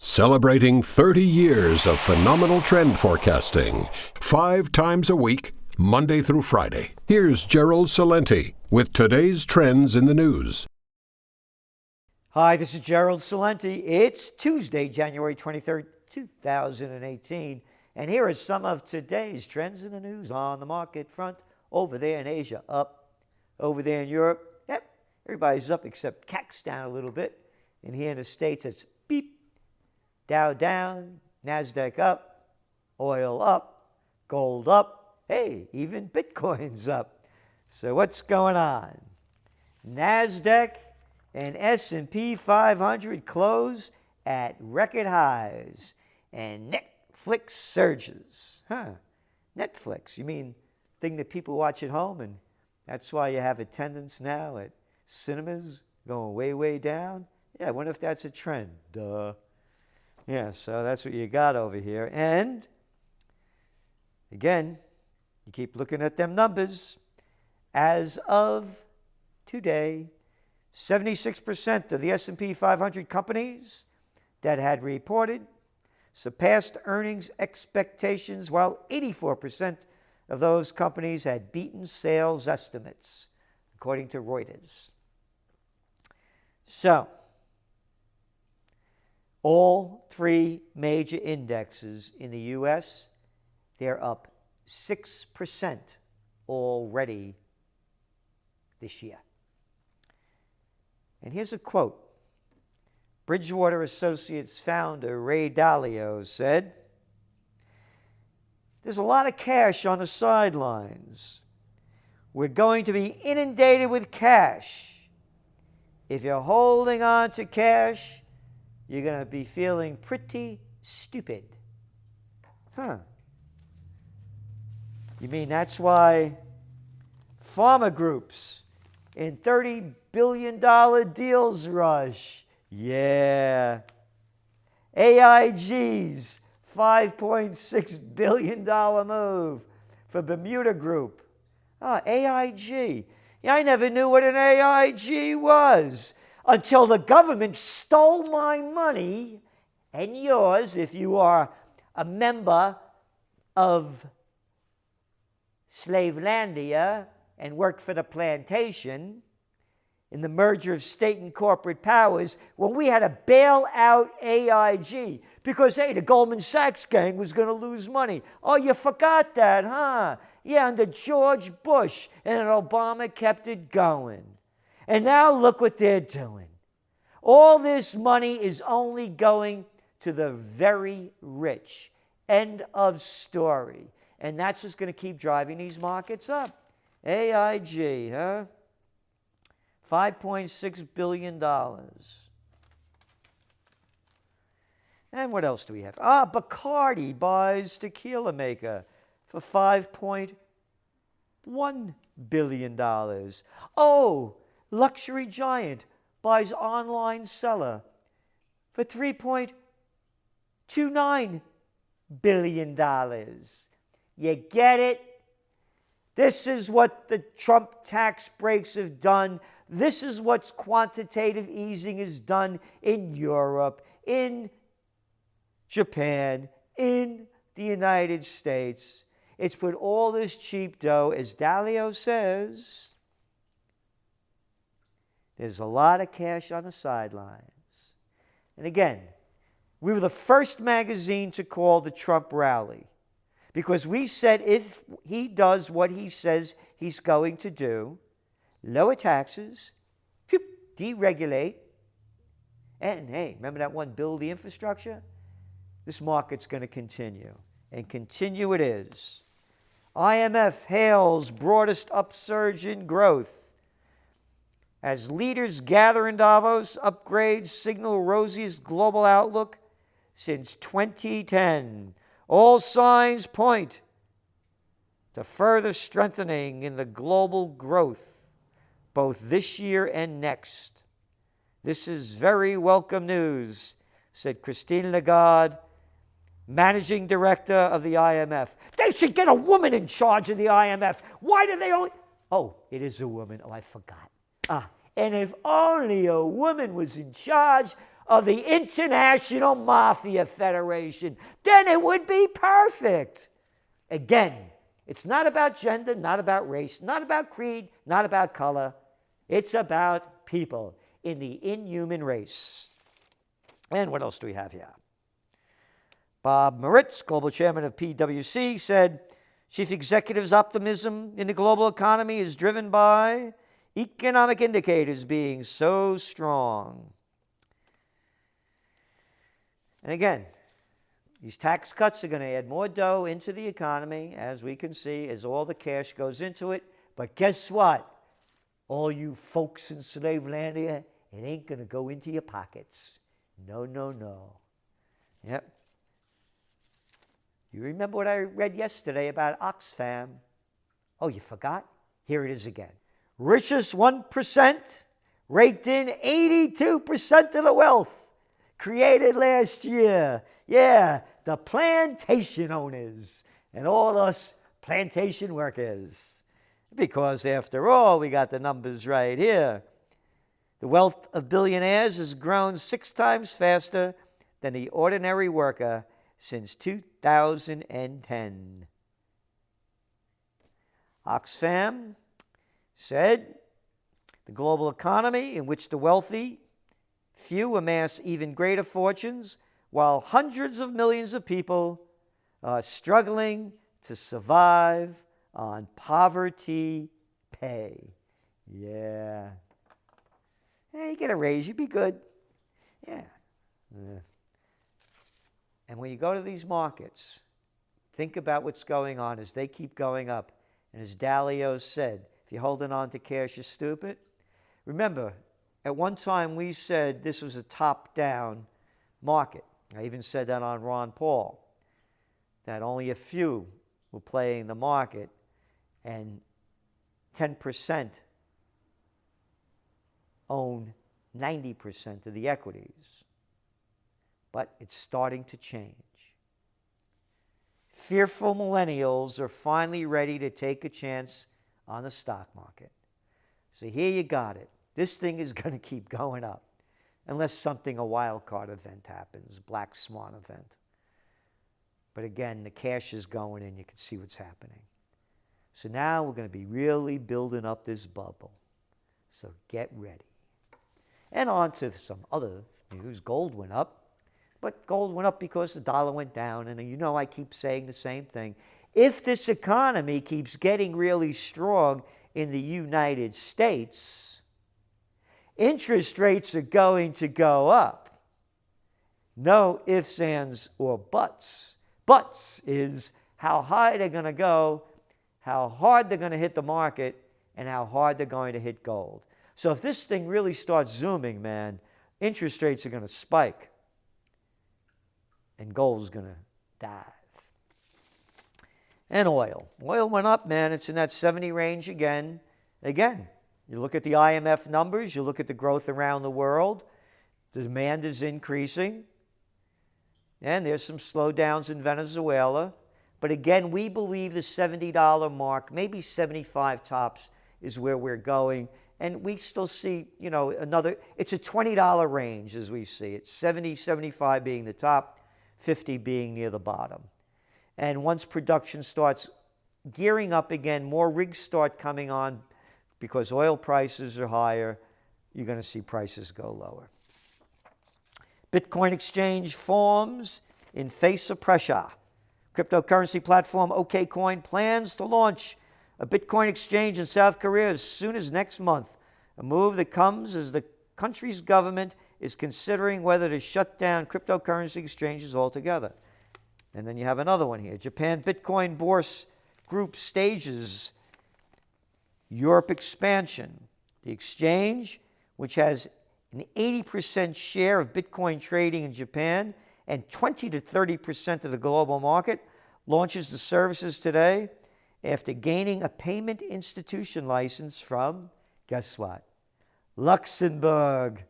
Celebrating 30 years of phenomenal trend forecasting, 5 times a week, Monday through Friday. Here's Gerald Celente with today's trends in the news. Hi, this is Gerald Celente. It's Tuesday, January 23rd, 2018. And here are some of today's trends in the news on the market front. Over there in Asia, up. Over there in Europe, yep, everybody's up except CAC's down a little bit. And here in the States, it's beep. Dow down, NASDAQ up, oil up, gold up. Hey, even Bitcoin's up. So what's going on? NASDAQ and S&P 500 close at record highs, and Netflix surges. Netflix, you mean thing that people watch at home, and that's why you have attendance now at cinemas going way, way down? Yeah, I wonder if that's a trend. Duh. Yeah, so that's what you got over here. And, again, you keep looking at them numbers. As of today, 76% of the S&P 500 companies that had reported surpassed earnings expectations, while 84% of those companies had beaten sales estimates, according to Reuters. So, all three major indexes in the U.S., they're up 6% already this year. And here's a quote. Bridgewater Associates founder Ray Dalio said, "There's a lot of cash on the sidelines. We're going to be inundated with cash. If you're holding on to cash, you're going to be feeling pretty stupid." You mean that's why pharma groups in $30 billion deals rush? Yeah. AIG's $5.6 billion move for Bermuda Group. AIG. Yeah, I never knew what an AIG was until the government stole my money and yours if you are a member of Slavelandia and work for the plantation in the merger of state and corporate powers, when we had to bail out AIG because, hey, the Goldman Sachs gang was going to lose money. Oh, you forgot that, huh? Yeah, under George Bush, and Obama kept it going. And now look what they're doing. All this money is only going to the very rich. End of story. And that's what's going to keep driving these markets up. AIG, huh? $5.6 billion. And what else do we have? Bacardi buys tequila maker for $5.1 billion. Oh, luxury giant buys online seller for $3.29 billion. You get it? This is what the Trump tax breaks have done. This is what quantitative easing has done in Europe, in Japan, in the United States. It's put all this cheap dough, as Dalio says, there's a lot of cash on the sidelines. And again, we were the first magazine to call the Trump rally because we said if he does what he says he's going to do, lower taxes, deregulate, and hey, remember that one, build the infrastructure? This market's going to continue, and continue it is. IMF hails broadest upsurge in growth. As leaders gather in Davos, upgrades signal rosiest global outlook since 2010. All signs point to further strengthening in the global growth, both this year and next. This is very welcome news, said Christine Lagarde, managing director of the IMF. They should get a woman in charge of the IMF. Why do they only... Oh, it is a woman. Oh, I forgot. And if only a woman was in charge of the International Mafia Federation, then it would be perfect. Again, it's not about gender, not about race, not about creed, not about color. It's about people in the inhuman race. And what else do we have here? Bob Moritz, global chairman of PwC, said, chief executive's optimism in the global economy is driven by economic indicators being so strong. And again, these tax cuts are going to add more dough into the economy, as we can see, as all the cash goes into it. But guess what? All you folks in slave land here, it ain't going to go into your pockets. No, no, no. Yep. You remember what I read yesterday about Oxfam? Oh, you forgot? Here it is again. Richest 1% raked in 82% of the wealth created last year. Yeah, the plantation owners and all us plantation workers. Because after all, we got the numbers right here. The wealth of billionaires has grown 6 times faster than the ordinary worker since 2010. Oxfam said the global economy in which the wealthy few amass even greater fortunes, while hundreds of millions of people are struggling to survive on poverty pay. Yeah. Hey, you get a raise, you'd be good. Yeah. And when you go to these markets, think about what's going on as they keep going up. And as Dalio said, if you're holding on to cash, you're stupid. Remember, at one time we said this was a top-down market. I even said that on Ron Paul, that only a few were playing the market and 10% own 90% of the equities. But it's starting to change. Fearful millennials are finally ready to take a chance on the stock market. So here you got it. This thing is going to keep going up unless something, a wild card event happens, black swan event. But again, the cash is going in. You can see what's happening. So now we're going to be really building up this bubble. So get ready. And on to some other news. Gold went up. But gold went up because the dollar went down. And you know I keep saying the same thing. If this economy keeps getting really strong in the United States, interest rates are going to go up. No ifs, ands, or buts. Buts is how high they're going to go, how hard they're going to hit the market, and how hard they're going to hit gold. So if this thing really starts zooming, man, interest rates are going to spike. And gold's going to dive. And oil. Oil went up, man. It's in that 70 range again. Again, you look at the IMF numbers. You look at the growth around the world. The demand is increasing. And there's some slowdowns in Venezuela. But again, we believe the $70 mark, maybe 75 tops, is where we're going. And we still see, it's a $20 range as we see it. 70, 75 being the top. 50 being near the bottom. And once production starts gearing up again, more rigs start coming on because oil prices are higher, you're going to see prices go lower. Bitcoin exchange forms in face of pressure. Cryptocurrency platform OKCoin plans to launch a Bitcoin exchange in South Korea as soon as next month, a move that comes as the country's government is considering whether to shut down cryptocurrency exchanges altogether. And then you have another one here. Japan Bitcoin Bourse Group stages Europe expansion. The exchange, which has an 80% share of Bitcoin trading in Japan and 20 to 30% of the global market, launches the services today after gaining a payment institution license from, guess what? Luxembourg.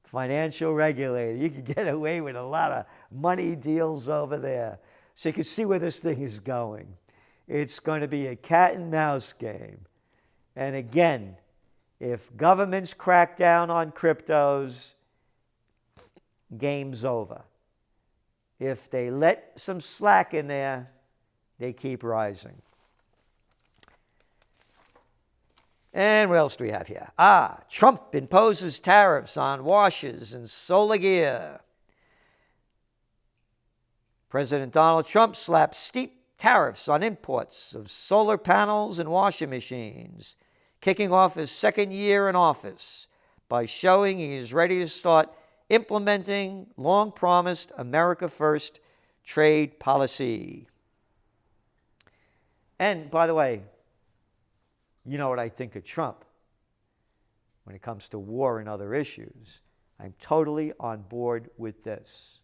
Financial regulator. You can get away with a lot of money deals over there. So you can see where this thing is going. It's going to be a cat and mouse game. And again, if governments crack down on cryptos, game's over. If they let some slack in there, they keep rising. And what else do we have here? Trump imposes tariffs on washes and solar gear. President Donald Trump slapped steep tariffs on imports of solar panels and washing machines, kicking off his second year in office by showing he is ready to start implementing long-promised America First trade policy. And by the way, you know what I think of Trump when it comes to war and other issues. I'm totally on board with this.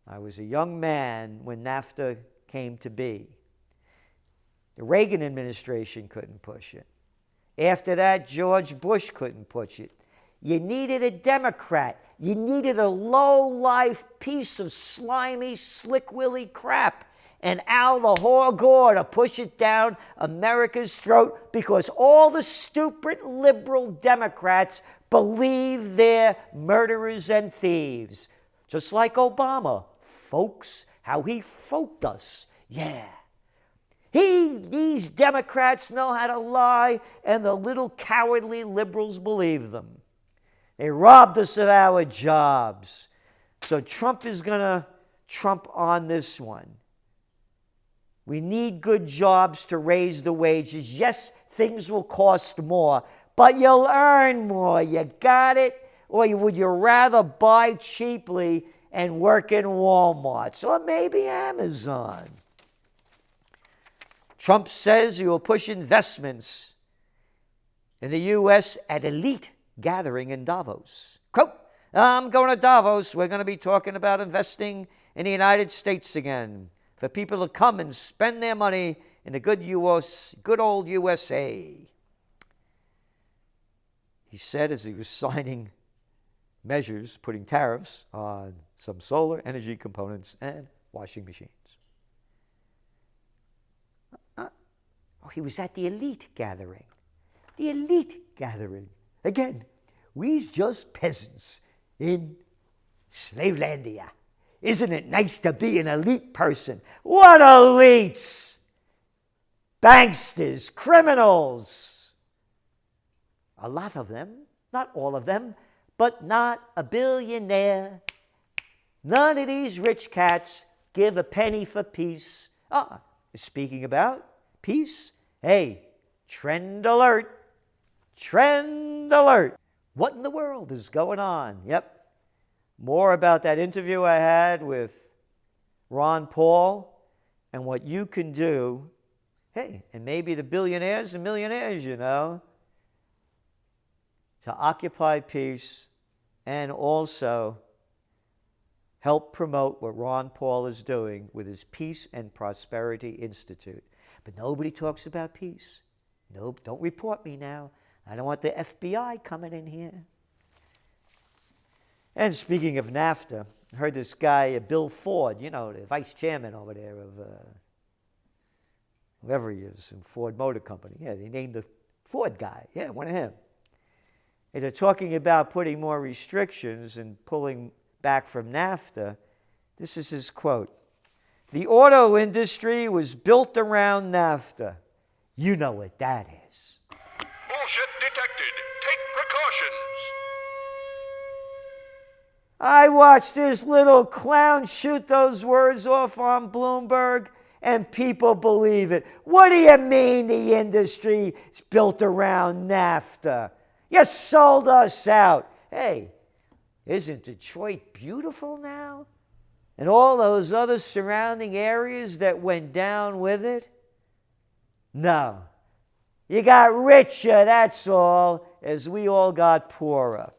I was a young man when NAFTA came to be. The Reagan administration couldn't push it. After that, George Bush couldn't push it. You needed a Democrat. You needed a low-life piece of slimy, slick-willy crap. And Al the Whore Gore to push it down America's throat because all the stupid liberal Democrats believe they're murderers and thieves. Just like Obama, folks, how he folked us. Yeah. These Democrats know how to lie, and the little cowardly liberals believe them. They robbed us of our jobs. So Trump is going to trump on this one. We need good jobs to raise the wages. Yes, things will cost more, but you'll earn more. You got it? Or would you rather buy cheaply and work in Walmart's or maybe Amazon? Trump says he will push investments in the U.S. at elite gathering in Davos. Quote, I'm going to Davos. We're going to be talking about investing in the United States again, for people to come and spend their money in the good old USA. He said as he was signing measures putting tariffs on some solar energy components and washing machines. He was at the elite gathering. The elite gathering. Again, we's just peasants in Slavelandia. Isn't it nice to be an elite person? What elites? Banksters, criminals. A lot of them, not all of them, but not a billionaire. None of these rich cats give a penny for peace. Speaking about peace, hey, trend alert. Trend alert. What in the world is going on? Yep. More about that interview I had with Ron Paul and what you can do, hey, and maybe the billionaires and millionaires, to occupy peace and also help promote what Ron Paul is doing with his Peace and Prosperity Institute. But nobody talks about peace. Nope, don't report me now. I don't want the FBI coming in here. And speaking of NAFTA, I heard this guy, Bill Ford, the vice chairman over there of whoever he is, in Ford Motor Company. Yeah, they named the Ford guy. Yeah, one of him. And they're talking about putting more restrictions and pulling back from NAFTA. This is his quote. The auto industry was built around NAFTA. You know what that is. Bullshit detected. Take precautions. I watched this little clown shoot those words off on Bloomberg, and people believe it. What do you mean the industry is built around NAFTA? You sold us out. Hey, isn't Detroit beautiful now? And all those other surrounding areas that went down with it? No. You got richer, that's all, as we all got poorer.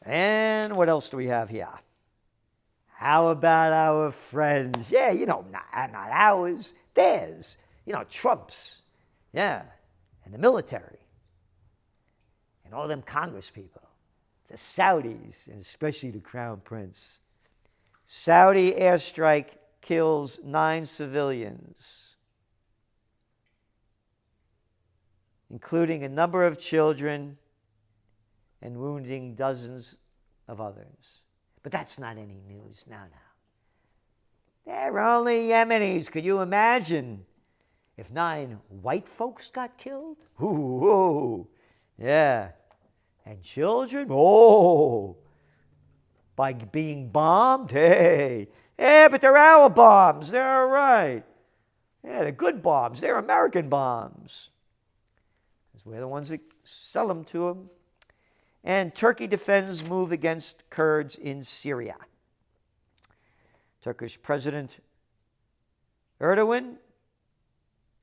And what else do we have here? How about our friends? Yeah, not ours, theirs. Trump's. Yeah, and the military. And all them Congress people. The Saudis, and especially the Crown Prince. Saudi airstrike kills 9 civilians, including a number of children, and wounding dozens of others. But that's not any news. No. They're only Yemenis. Could you imagine if 9 white folks got killed? Ooh, yeah. And children? Oh, by being bombed? Hey, but they're our bombs. They're all right. Yeah, they're good bombs. They're American bombs. Because we're the ones that sell them to them. And Turkey defends move against Kurds in Syria. Turkish President Erdogan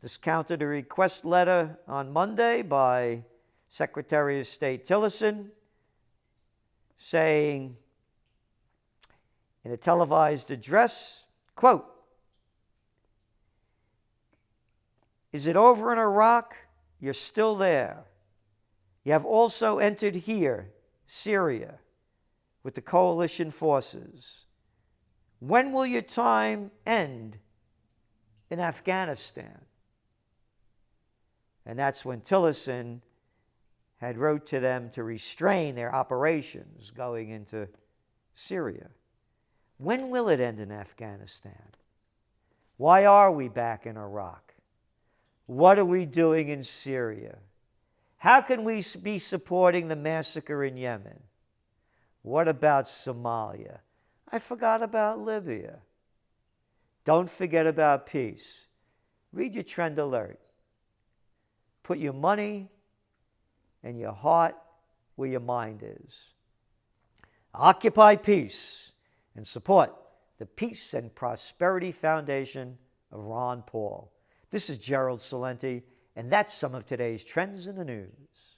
discounted a request letter on Monday by Secretary of State Tillerson, saying in a televised address, quote, "Is it over in Iraq? You're still there. You have also entered here, Syria, with the coalition forces. When will your time end in Afghanistan?" And that's when Tillerson had wrote to them to restrain their operations going into Syria. When will it end in Afghanistan? Why are we back in Iraq? What are we doing in Syria? How can we be supporting the massacre in Yemen? What about Somalia? I forgot about Libya. Don't forget about peace. Read your trend alert. Put your money and your heart where your mind is. Occupy peace and support the Peace and Prosperity Foundation of Ron Paul. This is Gerald Celente, and that's some of today's trends in the news.